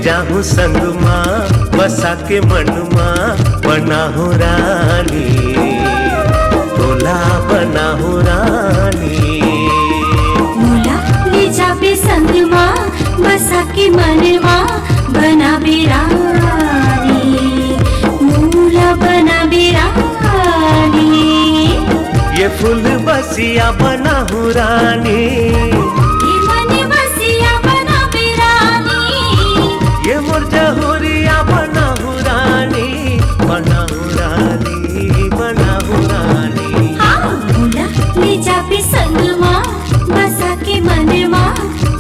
जाहूँ संग माँ बसा के मन माँ बना हो रानी, तोला बना हो रानी। मोला ले जाबे संग माँ बसा के मन माँ बना बेरानी, मोला बना बेरानी। ये फूल बसिया बना हो रानी, ये मन बसिया बना बेरानी, ये मोर जहुरिया बना हो रानी, बना हो रानी, बना हो रानी। हाँ मोला ले जाबे संग माँ बसा के मन माँ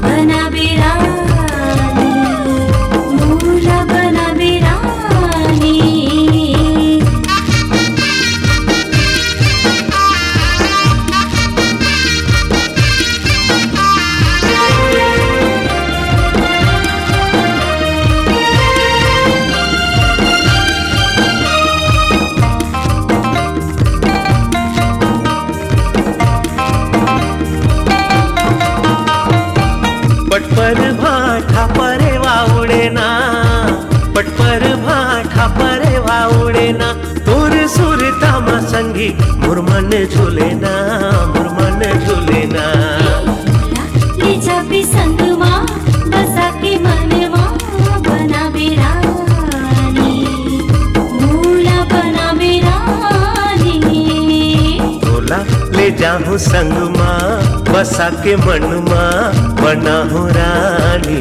बना बेरानी, मोला बना बेरानी। पट पर भाठा परे वाउड़े ना, पट पर भाठा परे वाउड़े ना, तोर सुर तामा संगी मुरमन झूले ना, मुरमन झूले ना। ले जाबे संग माँ बसा के मन माँ बना बेरानी, मोला बना बेरानी। तोला ले जाहूँ संग माँ बसा के मन माँ बना हो रानी,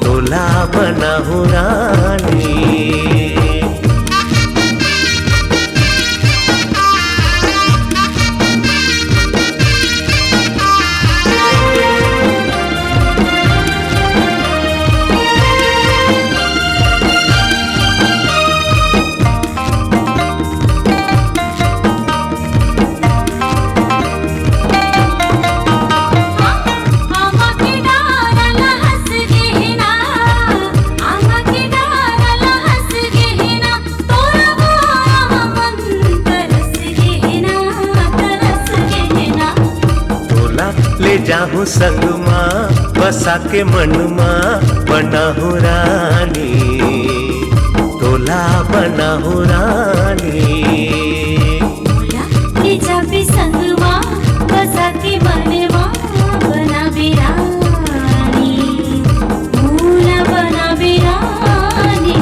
तोला बना हो रानी। ले जाहूँ संग माँ बसा के मन माँ बना हो रानी, तोला बना हो रानी। मोला ले जाबे संग माँ बसा के मन माँ बना बेरानी, मोला बना बेरानी।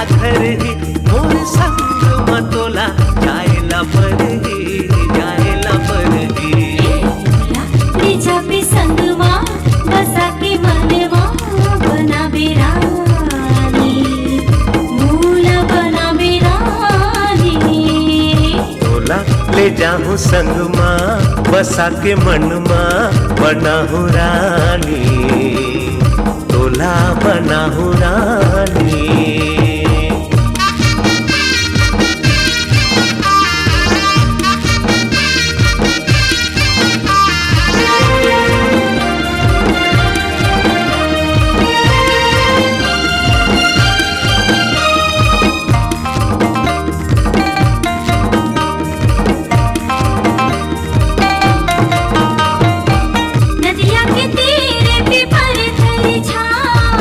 मोर संग मतोला जायला परही, जायला परही। ले जाबे संग माँ बसा के मन माँ बना बेरानी, मोला बना बेरानी। तोला ले जाहूँ संग माँ बसा के मन माँ बना हो रानी, तोला बना हो रानी। नदिया के तीरे पीपर तले छाँव,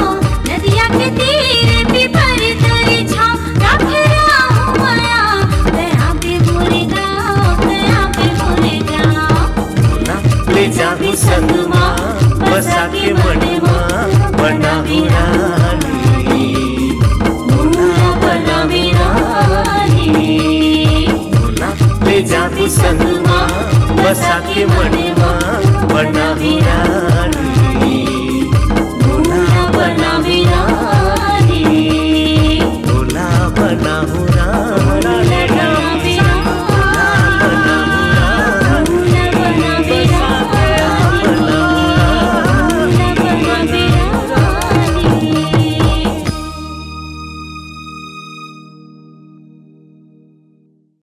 नदिया के तीरे पीपर तले छाँव, राखराहूँ माया दया पे मोरे गाँव, दया पे मोरे गाँव। ले जाहूँ संग माँ बसा के मन माँ बना हो रानी, मोला बना बेरानी। ले जाहूँ संग माँ बसा के मन